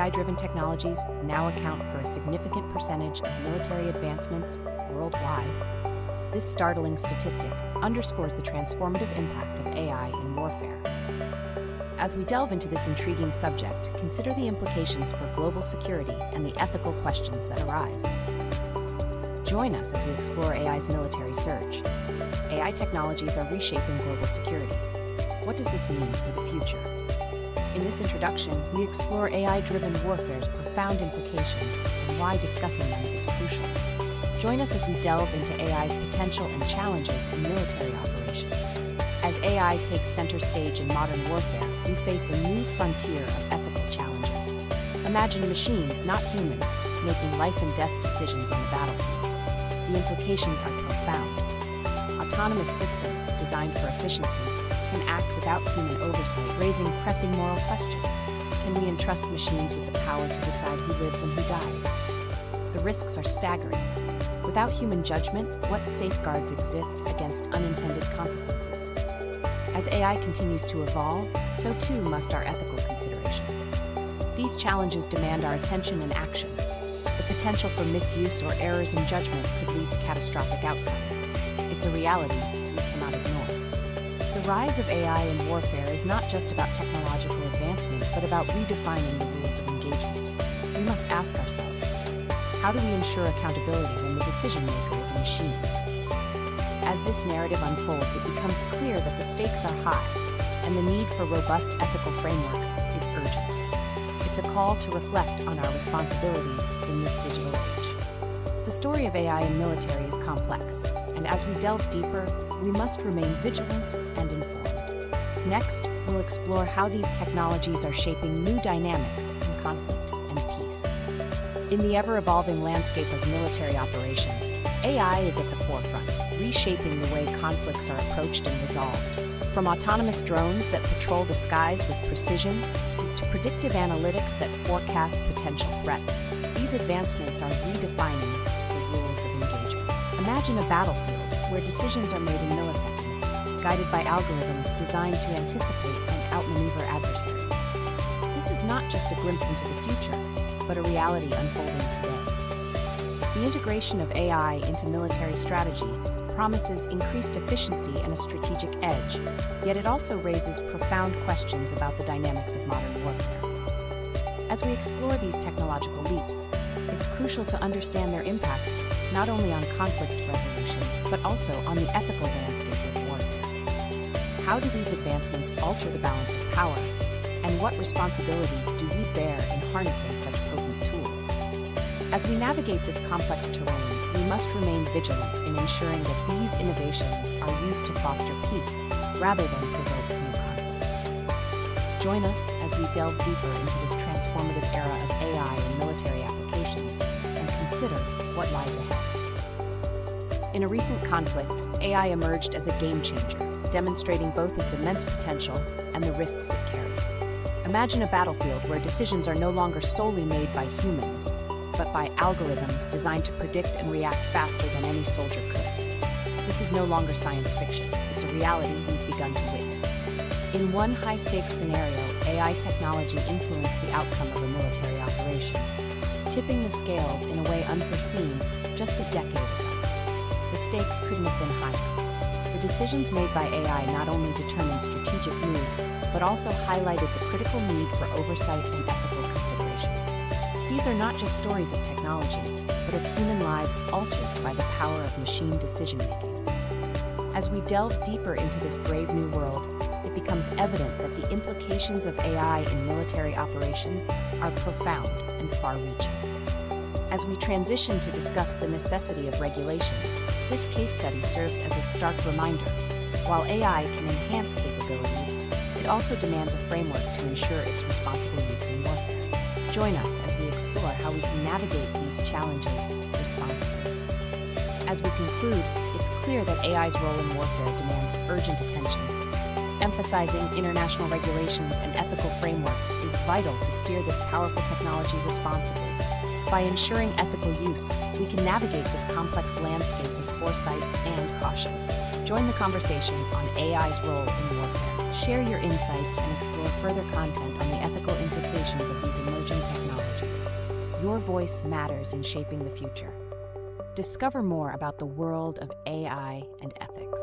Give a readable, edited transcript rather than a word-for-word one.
AI-driven technologies now account for a significant percentage of military advancements worldwide. This startling statistic underscores the transformative impact of AI in warfare. As we delve into this intriguing subject, consider the implications for global security and the ethical questions that arise. Join us as we explore AI's military surge. AI technologies are reshaping global security. What does this mean for the future? In this introduction, we explore AI-driven warfare's profound implications and why discussing them is crucial. Join us as we delve into AI's potential and challenges in military operations. As AI takes center stage in modern warfare, we face a new frontier of ethical challenges. Imagine machines, not humans, making life and death decisions on the battlefield. The implications are profound. Autonomous systems, designed for efficiency, can act without human oversight, raising pressing moral questions. Can we entrust machines with the power to decide who lives and who dies? The risks are staggering. Without human judgment, what safeguards exist against unintended consequences? As AI continues to evolve, so too must our ethical considerations. These challenges demand our attention and action. The potential for misuse or errors in judgment could lead to catastrophic outcomes. It's a reality we cannot ignore. The rise of AI in warfare is not just about technological advancement, but about redefining the rules of engagement. We must ask ourselves, how do we ensure accountability when the decision maker is a machine? As this narrative unfolds, it becomes clear that the stakes are high, and the need for robust ethical frameworks is urgent. It's a call to reflect on our responsibilities in this digital age. The story of AI in military is complex, and as we delve deeper, we must remain vigilant and informed. Next, we'll explore how these technologies are shaping new dynamics in conflict and peace. In the ever-evolving landscape of military operations, AI is at the forefront, reshaping the way conflicts are approached and resolved. From autonomous drones that patrol the skies with precision to predictive analytics that forecast potential threats, these advancements are redefining the rules of engagement. Imagine a battlefield where decisions are made in milliseconds, guided by algorithms designed to anticipate and outmaneuver adversaries. This is not just a glimpse into the future, but a reality unfolding today. The integration of AI into military strategy promises increased efficiency and a strategic edge, yet it also raises profound questions about the dynamics of modern warfare. As we explore these technological leaps, it's crucial to understand their impact not only on conflict resolution, but also on the ethical landscape of warfare. How do these advancements alter the balance of power, and what responsibilities do we bear in harnessing such potent tools? As we navigate this complex terrain, we must remain vigilant in ensuring that these innovations are used to foster peace rather than provoke new conflicts. Join us as we delve deeper into this transformative era of AI in military applications and consider what lies ahead. In a recent conflict, AI emerged as a game changer, demonstrating both its immense potential and the risks it carries. Imagine a battlefield where decisions are no longer solely made by humans, but by algorithms designed to predict and react faster than any soldier could. This is no longer science fiction. It's a reality we've begun to witness. In one high-stakes scenario, AI technology influenced the outcome of a military operation, tipping the scales in a way unforeseen just a decade ago. The stakes couldn't have been higher. The decisions made by AI not only determined strategic moves, but also highlighted the critical need for oversight and ethical considerations. These are not just stories of technology, but of human lives altered by the power of machine decision-making. As we delve deeper into this brave new world, it becomes evident that the implications of AI in military operations are profound and far-reaching. As we transition to discuss the necessity of regulations, this case study serves as a stark reminder. While AI can enhance capabilities, it also demands a framework to ensure its responsible use in warfare. Join us as we explore how we can navigate these challenges responsibly. As we conclude, it's clear that AI's role in warfare demands urgent attention. Emphasizing international regulations and ethical frameworks is vital to steer this powerful technology responsibly. By ensuring ethical use, we can navigate this complex landscape with foresight and caution. Join the conversation on AI's role in warfare. Share your insights and explore further content on the ethical implications of these emerging technologies. Your voice matters in shaping the future. Discover more about the world of AI and ethics.